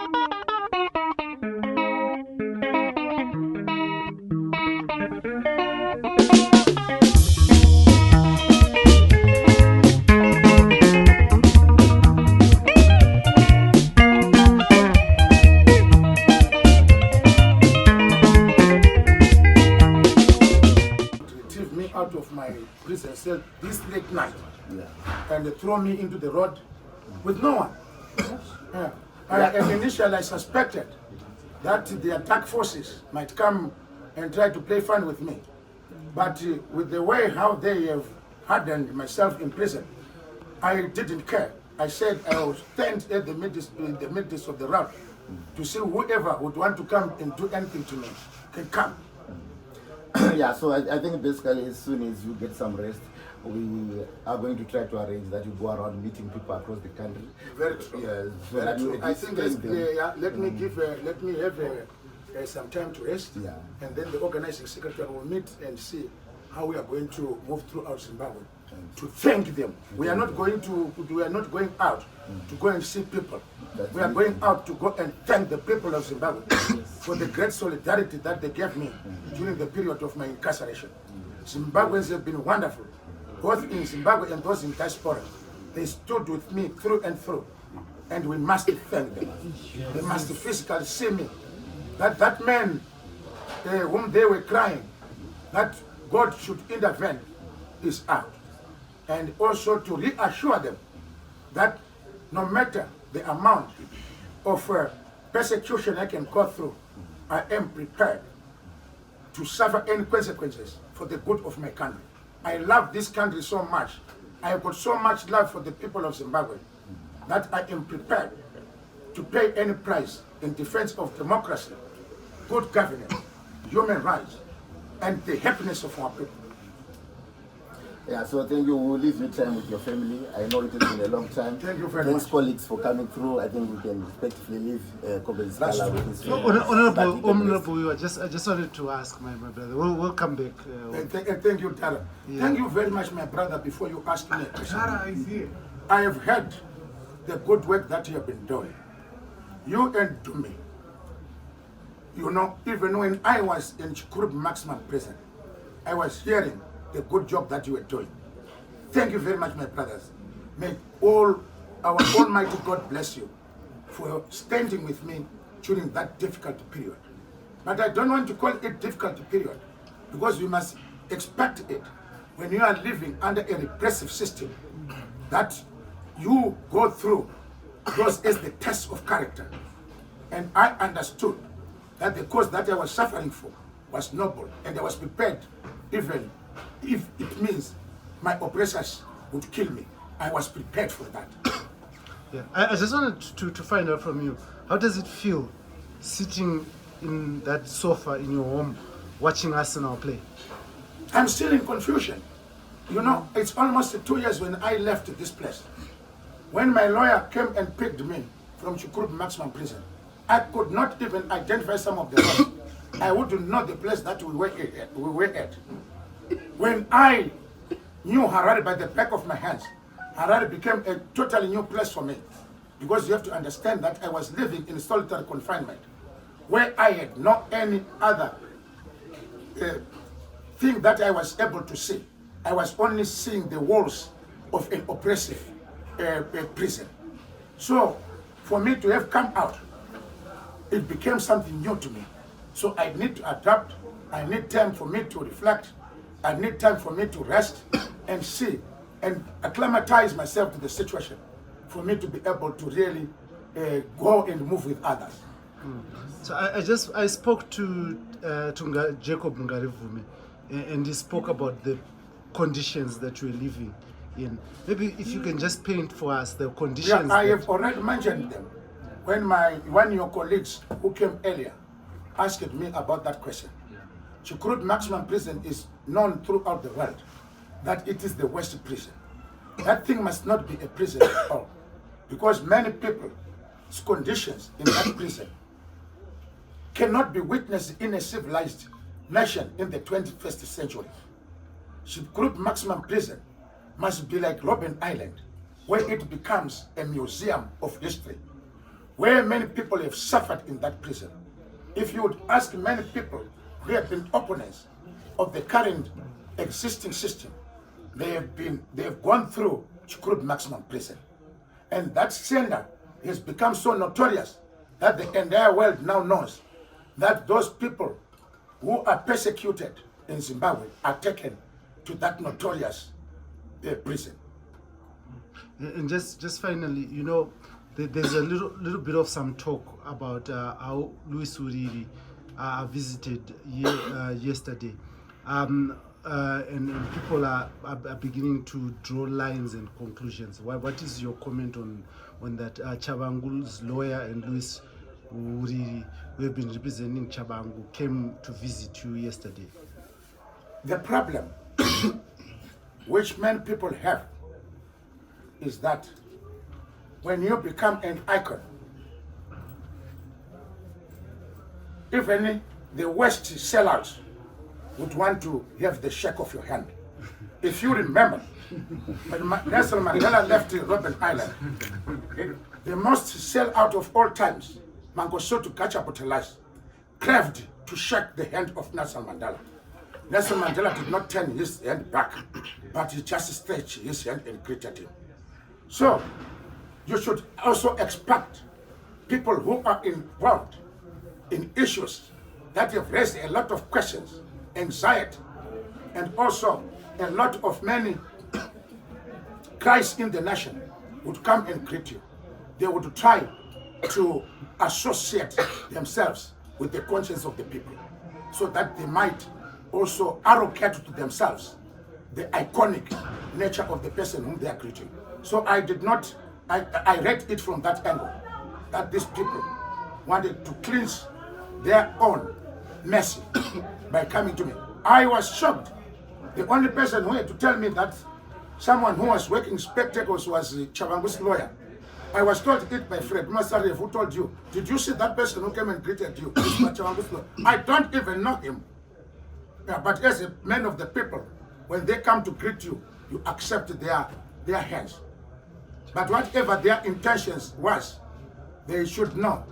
Out of my prison cell this late night, and they throw me into the road with no one. And initially I suspected that the attack forces might come and try to play fun with me. But with the way how they have hardened myself in prison, I didn't care. I said I will stand at in the midst of the road to see whoever would want to come and do anything to me can come. Yeah, so I think basically as soon as you get some rest, we are going to try to arrange that you go around meeting people across the country. Very true. Yeah, so very true. I think let me have some time to rest, and then the organizing secretary will meet and see how we are going to move throughout Zimbabwe to thank them. We are not going out to go and see people. We are going out to go and thank the people of Zimbabwe for the great solidarity that they gave me during the period of my incarceration. Zimbabweans have been wonderful, both in Zimbabwe and those in diaspora. They stood with me through and through, and we must thank them. They must physically see me. That man whom they were crying, that God should intervene, is out. And also to reassure them that no matter the amount of persecution I can go through, I am prepared to suffer any consequences for the good of my country. I love this country so much. I have got so much love for the people of Zimbabwe that I am prepared to pay any price in defense of democracy, good governance, human rights, and the happiness of our people. Yeah, so thank you. We'll leave you time with your family. I know it has been a long time. Thank you very much. Thanks, colleagues, for coming through. I think we can respectively leave Comrade Sikhala with his family. Honorable, I just wanted to ask my brother. We'll come back. Thank you, Dhara. Yeah. Thank you very much, my brother. Before you ask me a question, Dhara is here. I have heard the good work that you have been doing. You and Dumi. You know, even when I was in Chikuru maximum prison, I was hearing the good job that you were doing. Thank you very much, my brothers. May all our Almighty God bless you for standing with me during that difficult period. But I don't want to call it difficult period because you must expect it when you are living under a repressive system that you go through those as the test of character. And I understood that the cause that I was suffering for was noble, and I was prepared, even if it means my oppressors would kill me. I was prepared for that. Yeah, I just wanted to find out from you, how does it feel sitting in that sofa in your home watching us now play? I'm still in confusion. You know, it's almost 2 years when I left this place. When my lawyer came and picked me from Chikuru maximum prison, I could not even identify some of the roads. I wouldn't know the place that we were at. When I knew Harare by the back of my hands, Harare became a totally new place for me. Because you have to understand that I was living in solitary confinement, where I had no any other thing that I was able to see. I was only seeing the walls of an oppressive prison. So, for me to have come out, it became something new to me. So I need to adapt. I need time for me to reflect. I need time for me to rest and see and acclimatize myself to the situation for me to be able to really go and move with others. So I spoke to Jacob Ngarivume, and he spoke about the conditions that you're living in. Maybe if you can just paint for us the conditions. Yeah, I have already mentioned them when one of your colleagues who came earlier asked me about that question. Chikuru maximum prison is known throughout the world that it is the worst prison. That thing must not be a prison at all, because many people's conditions in that prison cannot be witnessed in a civilized nation in the 21st century. Chikuru maximum prison must be like Robben Island, where it becomes a museum of history, where many people have suffered in that prison. If you would ask many people who have been opponents of the current existing system, they have gone through Chikuru maximum prison. And that center has become so notorious that the entire world now knows that those people who are persecuted in Zimbabwe are taken to that notorious prison. And just finally, you know, there's a little bit of some talk about how Louis Uriri visited yesterday. And people are beginning to draw lines and conclusions. What is your comment on that? Tshabangu's lawyer and Louis Uriri, who have been representing Tshabangu, came to visit you yesterday. The problem which many people have is that when you become an icon, even the worst sellouts would want to have the shake of your hand. If you remember, when Nelson Mandela left Robben Island, the most sellout of all times, Mangosuthu Kachaputalash, craved to shake the hand of Nelson Mandela. Nelson Mandela did not turn his hand back, but he just stretched his hand and greeted him. So, you should also expect people who are involved in issues that have raised a lot of questions, anxiety, and also a lot of many cries in the nation would come and greet you. They would try to associate themselves with the conscience of the people so that they might also arrogate to themselves the iconic nature of the person whom they are greeting. So I read it from that angle, that these people wanted to cleanse their own mercy by coming to me. I was shocked. The only person who had to tell me that someone who was working spectacles was Tshabangu's lawyer. I was told it by Fred Masarev, who told you, did you see that person who came and greeted you? Tshabangu's lawyer. I don't even know him. Yeah, but as a man of the people, when they come to greet you, you accept their hands. But whatever their intentions was, they should know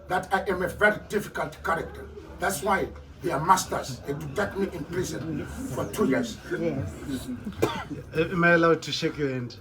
that I am a very difficult character. That's why their masters had to take me in prison for 2 years. Yes. Am I allowed to shake your hand?